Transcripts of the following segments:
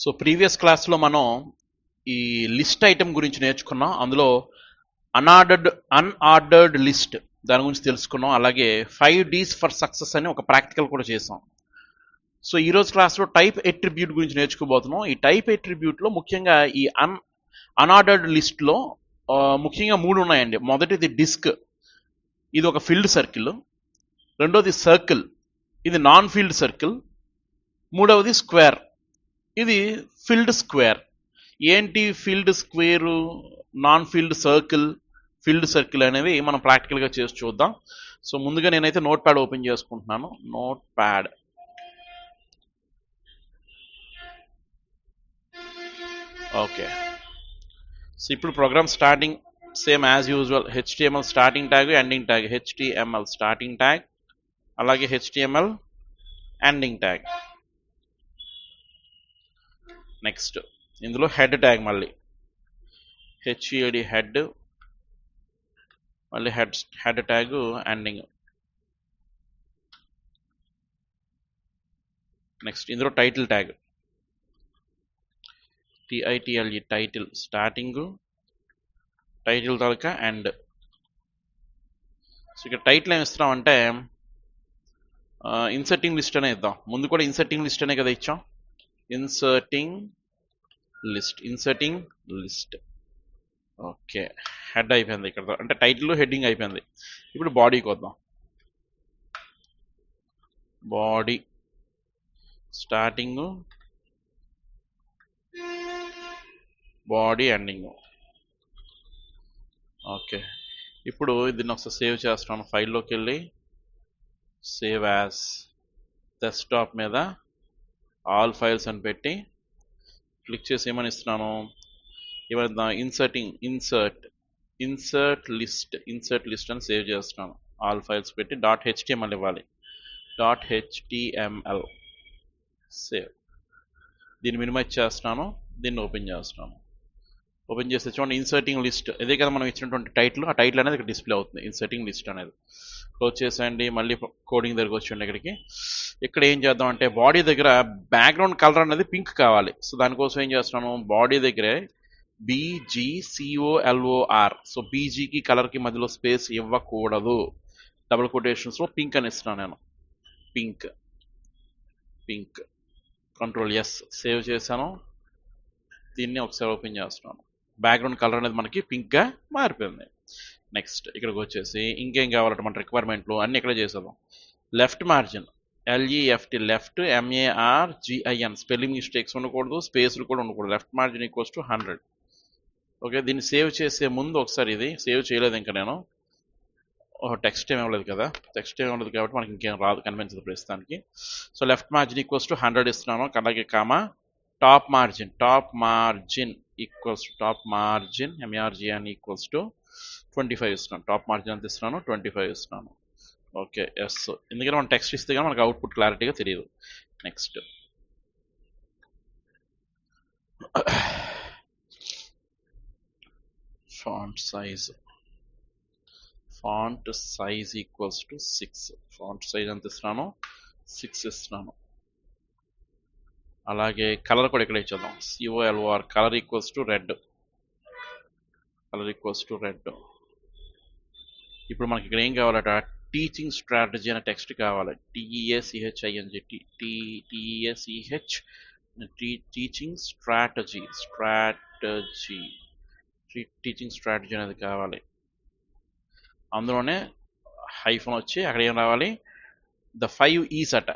So previous క్లాస్లో మనం ఈ లిస్ట్ ఐటమ్ గురించి నేర్చుకున్నాం. అందులో అన్ఆర్డర్డ్ లిస్ట్ దాని గురించి తెలుసుకున్నాం. అలాగే 5 Ds ఫర్ సక్సెస్ అని ఒక ప్రాక్టికల్ కూడా చేసాం. సో ఈరోజు క్లాస్లో టైప్ అట్రిబ్యూట్ గురించి నేర్చుకోబోతున్నాం. ఈ టైప్ అట్రిబ్యూట్లో ముఖ్యంగా ఈ అన్ఆర్డర్డ్ లిస్ట్లో ముఖ్యంగా 3 ఉన్నాయండి. మొదటిది డిస్క్, ఇది ఒక ఫిల్డ్ సర్కిల్. రెండోది సర్కిల్, ఇది నాన్ ఫీల్డ్ సర్కిల్. మూడవది స్క్వేర్, ఇది ఫీల్డ్ స్క్వేర్. ఏంటి filled square, non filled circle, filled circle అనేవి మనం ప్రాక్టికల్గా చేసి చూద్దాం. సో ముందుగా నేనైతే నోట్ ప్యాడ్ ఓపెన్ చేసుకుంటున్నాను. Notepad, okay. సో ఇప్పుడు program starting same as usual. HTML starting tag, ending tag. HTML starting tag, అలాగే హెచ్టిఎంఎల్ ఎండింగ్ ట్యాగ్. నెక్స్ట్ ఇందులో హెడ్ ట్యాగ్, మళ్ళీ హెచ్ఈడి హెడ్, మళ్ళీ హెడ్ ట్యాగ్ ఎండింగ్. నెక్స్ట్ ఇందులో title tag, T I T L E title, starting title తాలూకా end. So ఇక్కడ title ఏమి ఇస్తున్నామంటే inserting list అనే ఇద్దాం. ముందు కూడా ఇన్సర్టింగ్ లిస్ట్ అనే కదా ఇచ్చాం. Inserting list. ఓకే, హెడ్ అయిపోయింది ఇక్కడ, అంటే టైటిల్ హెడ్డింగ్ అయిపోయింది. ఇప్పుడు బాడీకి వద్దాం. Body starting, body ending. Okay, ఇప్పుడు దీన్ని ఒకసారి సేవ్ చేస్తున్నాను. ఫైల్లోకి వెళ్ళి సేవ్ యాజ్, డెస్క్టాప్ మీద ఆల్ ఫైల్స్ అని పెట్టి క్లిక్ చేసి ఏమని ఇస్తున్నాను, ఏమన్నా ఇన్సర్ట్ లిస్ట్ అని సేవ్ చేస్తున్నాను. ఆల్ ఫైల్స్ పెట్టి .html ఇవ్వాలి. .html save. దీన్ని మినిమైజ్ చేస్తున్నాను, దీన్ని ఓపెన్ చేస్తున్నాను. ఓపెన్ చేస్తే చూడండి ఇన్సర్టింగ్ లిస్ట్, ఇదే కదా మనం ఇచ్చినటువంటి టైటిల్. ఆ టైటిల్ అనేది ఇక్కడ డిస్ప్లే అవుతుంది, ఇన్సర్టింగ్ లిస్ట్ అనేది. క్లోజ్ చేసేయండి. మళ్ళీ కోడింగ్ దగ్గరకు వచ్చేయండి. ఇక్కడికి ఇక్కడ ఏం చేద్దాం అంటే బాడీ దగ్గర బ్యాక్గ్రౌండ్ కలర్ అనేది పింక్ కావాలి. సో దానికోసం ఏం చేస్తున్నాను, బాడీ దగ్గరే BGCOLOR. సో బీజీకి కలర్కి మధ్యలో స్పేస్ ఇవ్వకూడదు. డబుల్ కొటేషన్స్లో పింక్ అని ఇస్తున్నాను నేను. పింక్. Ctrl+S సేవ్ చేశాను. దీన్ని ఒకసారి ఓపెన్ చేస్తున్నాను. బ్యాక్గ్రౌండ్ కలర్ అనేది మనకి పింక్గా మారిపోయింది. నెక్స్ట్ ఇక్కడికి వచ్చేసి ఇంకేం కావాలంటే మన రిక్వైర్మెంట్లు అన్నీ ఇక్కడ చేసేద్దాం. Left margin, LEFT, left MARGIN. Spelling mistakes ఉండకూడదు, స్పేస్లు కూడా ఉండకూడదు. Left margin = 100. ఓకే, దీన్ని సేవ్ చేసే ముందు ఒకసారి, ఇది సేవ్ చేయలేదు ఇంకా నేను. టెక్స్ట్ ఏమి ఇవ్వలేదు కదా, టెక్స్ట్ ఏమి ఇవ్వలేదు కాబట్టి మనకి ఇంకేం రాదు, కనిపించదు ప్రస్తుతానికి. సో లెఫ్ట్ మార్జిన్ = 100 ఇస్తున్నాను. అలాగే కామా టాప్ మార్జిన్ MARGIN = 25 ఇస్తున్నాను. టాప్ మార్జిన్ అంత ఇస్తున్నాను, 25 ఇస్తున్నాను. Okay, yes. ఎందుకంటే మనం టెక్స్ట్ ఇస్తే కానీ మనకు అవుట్పుట్ క్లారిటీగా తెలియదు. Next font size = 6. Font size ఎంత ఇస్తున్నాను, 6 ఇస్తున్నాను. అలాగే కలర్ కూడా ఇక్కడ ఇచ్చేద్దాం. COLOR, colour = red. ఇప్పుడు మనకి ఇక్కడ ఏం కావాలట, టీచింగ్ స్ట్రాటజీ అనే టెక్స్ట్ కావాలి. టీచింగ్ స్ట్రాటజీ అనేది కావాలి. అందులోనే హైఫన్ వచ్చి అక్కడ ఏం రావాలి, the 5 E's అట.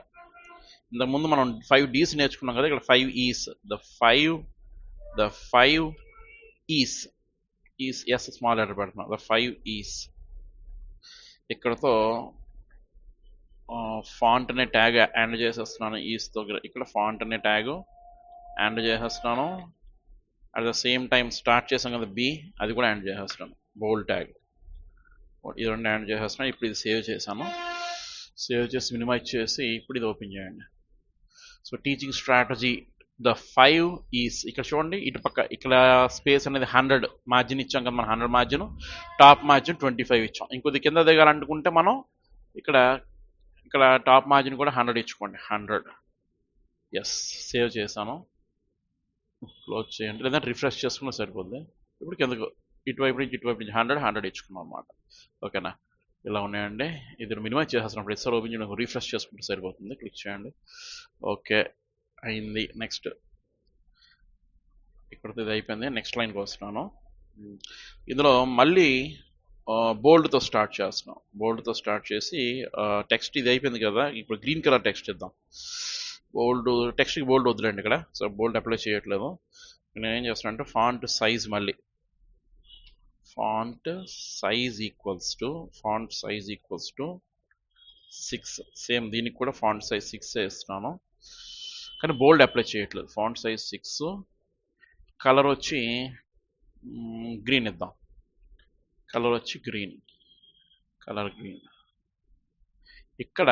ఇంతకుముందు మనం 5 D's నేర్చుకున్నాం కదా, ఇక్కడ 5 E's. the 5 E's, S small letter పెడుతున్నాం. the 5 E's. ఇక్కడతో ఫాంట్ అనే ట్యాగ్ యాడ్ చేసేస్తున్నాను. ఈస్తో ఇక్కడ ఫాంట్ అనే ట్యాగ్ యాడ్ చేసేస్తున్నాను. At the same time start చేసాం కదా B, అది కూడా యాడ్ చేసేస్తున్నాను. బోల్డ్ ట్యాగ్, ఇది రెండు యాడ్ చేసేస్తున్నాను. ఇప్పుడు ఇది సేవ్ చేశాను. సేవ్ చేసి మినిమైజ్ చేసి ఇప్పుడు ఇది ఓపెన్ చేయండి. So teaching strategy the 5 E's. ఇక్కడ చూడండి, ఇటు పక్క ఇక్కడ స్పేస్ అనేది 100 మార్జిన్ ఇచ్చాం కదా మనం. 100 మార్జిన్, టాప్ మార్జిన్ 25 ఇచ్చాం. ఇంకొద్ది కింద దిగాలనుకుంటే మనం ఇక్కడ టాప్ మార్జిన్ కూడా 100 ఇచ్చుకోండి. 100. ఎస్, సేవ్ చేశాను. క్లోజ్ చేయండి, లేదంటే రిఫ్రెష్ చేసుకున్నా సరిపోద్ది. ఇప్పుడు కిందకు ఇటువైపు నుంచి 100 ఇచ్చుకున్నాం అనమాట. ఓకేనా, ఇలా ఉన్నాయండి. ఇది మినిమైజ్ చేసేస్తున్నాం. ప్రతిసారి ఓపెన్ చేయడం రిఫ్రెష్ చేసుకుంటే సరిపోతుంది. క్లిక్ చేయండి. ఓకే, అయింది. నెక్స్ట్ ఇక్కడితో ఇది అయిపోయింది. నెక్స్ట్ లైన్కి వస్తున్నాను. ఇందులో మళ్ళీ బోల్డ్తో స్టార్ట్ చేస్తున్నాం. బోల్డ్తో స్టార్ట్ చేసి టెక్స్ట్ ఇది అయిపోయింది కదా, ఇప్పుడు గ్రీన్ కలర్ టెక్స్ట్ ఇద్దాం. బోల్డ్ టెక్స్ట్కి బోల్డ్ వద్దులేండి ఇక్కడ. సో బోల్డ్ అప్లై చేయట్లేదు. నేను ఏం చేస్తాను అంటే ఫాంట్ సైజ్, మళ్ళీ font size equals to 6. Same దీనికి కూడా ఫాంట్ సైజ్ 6 ఇస్తున్నాను, కానీ బోల్డ్ అప్లై చేయట్లేదు. ఫాంట్ సైజ్ 6, కలర్ వచ్చి గ్రీన్ ఇద్దాం. కలర్ వచ్చి గ్రీన్. ఇక్కడ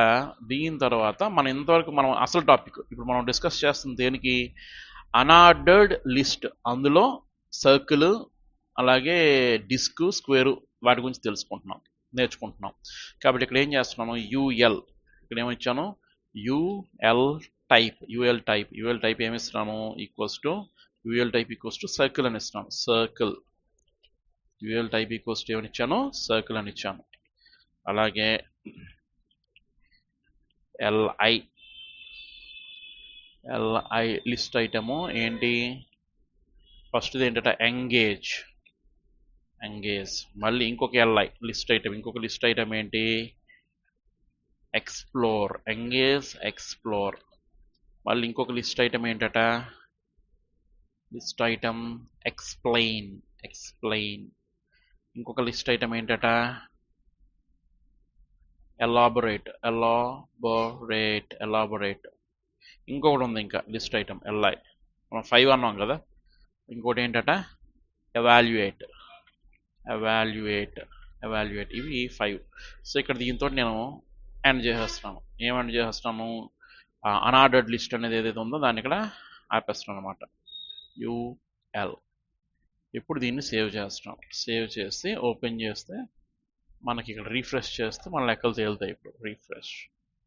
దీని తర్వాత మనం ఇంతవరకు మనం అసలు టాపిక్ ఇప్పుడు మనం డిస్కస్ చేస్తుంది దేనికి, అనార్డర్డ్ లిస్ట్. అందులో సర్కిల్, అలాగే డిస్క్, స్క్వేరు, వాటి గురించి నేర్చుకుంటున్నాం. కాబట్టి ఇక్కడ ఏం చేస్తున్నాను, యూఎల్, ఇక్కడ ఏమిచ్చాను, యూఎల్ టైప్ ఏమి ఇస్తున్నాను, UL type equals to circle అని ఇస్తున్నాను. యూఎల్ టైప్ ఈక్వల్స్ టు ఏమని ఇచ్చాను, సర్కిల్ అని ఇచ్చాను. అలాగే ఎల్ఐ లిస్ట్ ఐటము ఏంటి, ఫస్ట్ది ఏంటంటే ఎంగేజ్. మళ్ళీ ఇంకొక ఎల్ఐ లిస్ట్ ఐటమ్ ఏంటి, ఎక్స్ప్లోర్. ఎక్స్ప్లోర్. మళ్ళీ ఇంకొక లిస్ట్ ఐటమ్ ఏంటట, ఎక్స్ప్లెయిన్. ఇంకొక లిస్ట్ ఐటమ్ ఏంటట, ఎలాబొరేట్. ఇంకొకటి ఉంది ఇంకా లిస్ట్ ఐటమ్ ఎల్ఐ, మనం 5 అన్నాం కదా. ఇంకోటి ఏంటట, ఎవాల్యుయేట్. ఇవి 5. సో ఇక్కడ దీంతో నేను ఎండ్ చేసేస్తున్నాను. ఏం చేసేస్తాను, అన్ఆర్డర్డ్ లిస్ట్ అనేది ఏదైతే ఉందో దాన్ని ఇక్కడ ఆపేస్తున్నాను అనమాట. యూఎల్. ఇప్పుడు దీన్ని సేవ్ చేస్తున్నాం. సేవ్ చేసి ఓపెన్ చేస్తే మనకి ఇక్కడ రీఫ్రెష్ చేస్తే మన లెక్కలు తేలుతాయి. ఇప్పుడు refresh.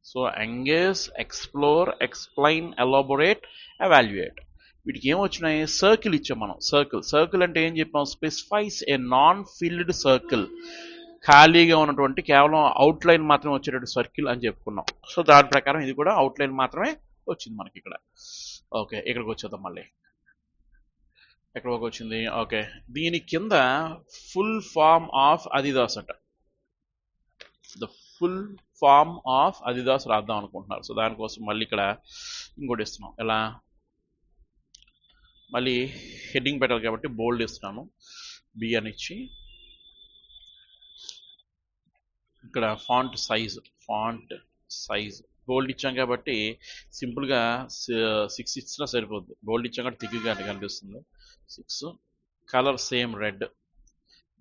So engage, explore, explain, elaborate, evaluate. వీటికి ఏమొచ్చినాయి, సర్కిల్ ఇచ్చాం మనం. సర్కిల్ అంటే ఏం చెప్పాం, స్పెసిఫైస్ ఏ నాన్ ఫిల్డ్ సర్కిల్. ఖాళీగా ఉన్నటువంటి కేవలం అవుట్లైన్ మాత్రమే వచ్చేటటువంటి సర్కిల్ అని చెప్పుకున్నాం. సో దాని ప్రకారం ఇది కూడా అవుట్లైన్ మాత్రమే వచ్చింది మనకి ఇక్కడ. ఓకే, ఇక్కడికి వచ్చేద్దాం. మళ్ళీ ఎక్కడ వచ్చింది, ఓకే, దీని కింద ఫుల్ ఫామ్ ఆఫ్ అదిదాస్ అట. The full form of Adidas రాద్దాం అనుకుంటున్నారు. సో దానికోసం మళ్ళీ ఇక్కడ ఇంకోటి ఇస్తున్నాం. ఎలా, మళ్ళీ హెడ్డింగ్ పెట్టాలి కాబట్టి బోల్డ్ ఇస్తున్నాను, బి అని ఇచ్చి ఇక్కడ ఫాంట్ సైజ్ బోల్డ్ ఇచ్చాం కాబట్టి సింపుల్గా 6 ఇచ్చినా సరిపోద్ది. బోల్డ్ ఇచ్చాం కాబట్టి తిగ్గుగా కనిపిస్తుంది 6. కలర్ సేమ్ రెడ్,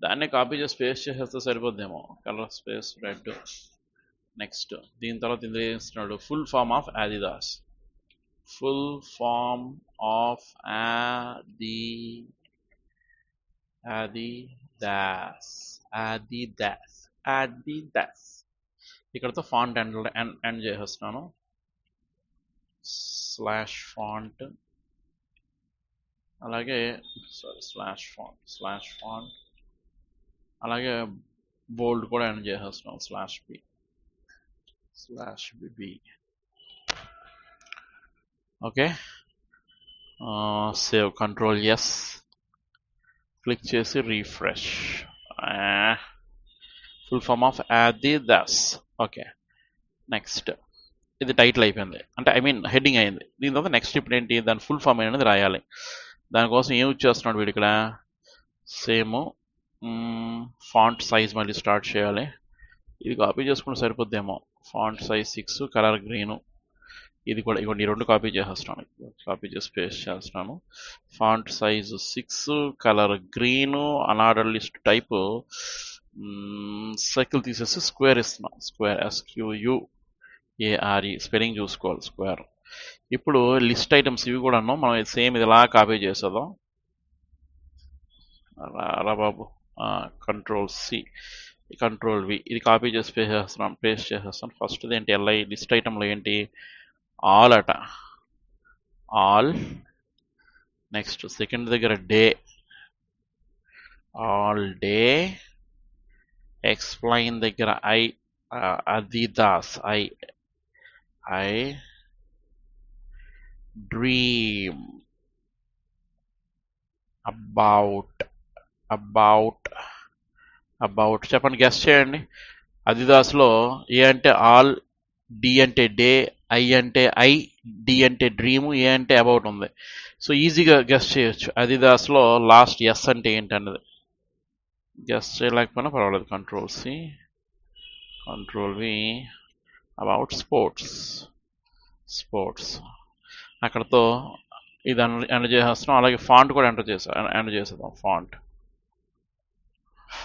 దాన్నే కాపీ చేసి పేస్ట్ చేసేస్తే సరిపోద్దేమో. Colour space red. నెక్స్ట్ దీని తర్వాత ఇందులో ఏం ఇస్తున్నాడు, full form of Adidas. Adidas. ఇక్కడతో ఫాంట్ ఎండ్ చేసేస్తున్నాను. /ఫాంట్, అలాగే /ఫాంట్, అలాగే బోల్డ్ కూడా ఎండ్ చేసేస్తున్నాం. /bb. Okay, save, control S, click చేసి refresh. Full form of Adidas. Okay, next ఇది టైటిల్ అయిపోయింది, అంటే హెడ్డింగ్ అయింది. దీని తర్వాత నెక్స్ట్ ఇప్పుడు ఏంటి, దాని ఫుల్ ఫామ్ అనేది రాయాలి. దానికోసం ఏం యూజ్ చేస్తున్నాడు వీడు ఇక్కడ, సేమ్ ఫాంట్ సైజ్ మళ్ళీ స్టార్ట్ చేయాలి. ఇది కాపీ చేసుకుంటే సరిపోద్దేమో. Font size 6, colour green. ఇది కూడా ఇవ్వండి, 2 కాపీ చేసేస్తున్నాను. కాపీ చేసి పేస్ట్ చేస్తున్నాను. Font size 6, colour green, unordered list type, circle తీసేసి స్క్వేర్ ఇస్తున్నాం. స్క్వేర్, SQUARE, స్పెల్లింగ్ చూసుకోవాలి, స్క్వేర్. ఇప్పుడు లిస్ట్ ఐటమ్స్ ఇవి కూడా మనం సేమ్ ఇది ఇలా కాపీ చేసేద్దాం. రా బాబు, కంట్రోల్ C, కంట్రోల్ V, ఇది కాపీ చేసి పేస్ట్ చేసేస్తాను. ఫస్ట్ది ఏంటి, ఎల్ఐ లిస్ట్ ఐటమ్లో ఏంటి, ఆల్ అట. ఆల్ నెక్స్ట్ సెకండ్ దగ్గర డే, ఆల్ డే. ఎక్స్ప్లెయిన్ దగ్గర అదిదాస్, ఐ డ్రీమ్ అబౌట్, చెప్పండి, గెస్ చేయండి. అదిదాస్లో ఏ అంటే ఆల్, డి అంటే డే, డి అంటే డ్రీమ్, ఏ అంటే అబౌట్ ఉంది. సో ఈజీగా గెస్ చేయొచ్చు. అదిదాస్లో లాస్ట్ ఎస్ అంటే ఏంటన్నది. గెస్ చేయలేకపోయినా పర్వాలేదు. Control C, control V. About sports అక్కడతో ఇది ఎంటర్ చేసేస్తున్నాం. అలాగే ఫాంట్ కూడా ఎంటర్ చేసేద్దాం.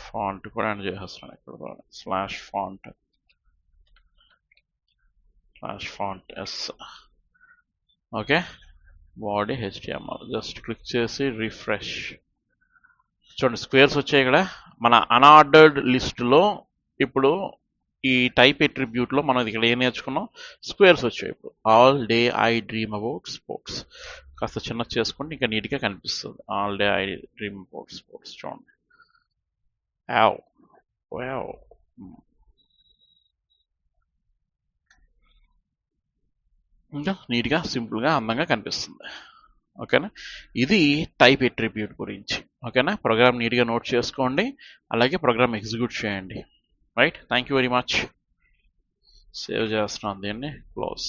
ఫాంట్ కూడా ఎంటర్ చేసేస్తున్నాం. ఇక్కడ /font S. Okay, body HTML. Just click చేసి రిఫ్రెష్. చూడండి, స్క్వేర్స్ వచ్చాయి ఇక్కడ. మన అన్ఆర్డర్డ్ లిస్టులో ఇప్పుడు ఈ టైప్ అట్రిబ్యూట్లో మనం ఇక్కడ ఏం నేర్చుకున్నాం? స్క్వేర్స్ వచ్చాయి. ఇప్పుడు all day I dream about sports. కాస్త చిన్న చేసుకుంటే ఇంకా నీట్గా కనిపిస్తుంది. All day I dream about sports. చూడండి, ఇంకా నీట్గా, సింపుల్గా, అందంగా కనిపిస్తుంది. ఓకేనా? ఇది టైప్ అట్రిబ్యూట్ గురించి. ఓకేనా? ప్రోగ్రామ్ నీట్గా నోట్ చేసుకోండి, అలాగే ప్రోగ్రామ్ ఎగ్జిక్యూట్ చేయండి. Right, thank you very much. Save చేస్తున్నాను దీన్ని. క్లోజ్.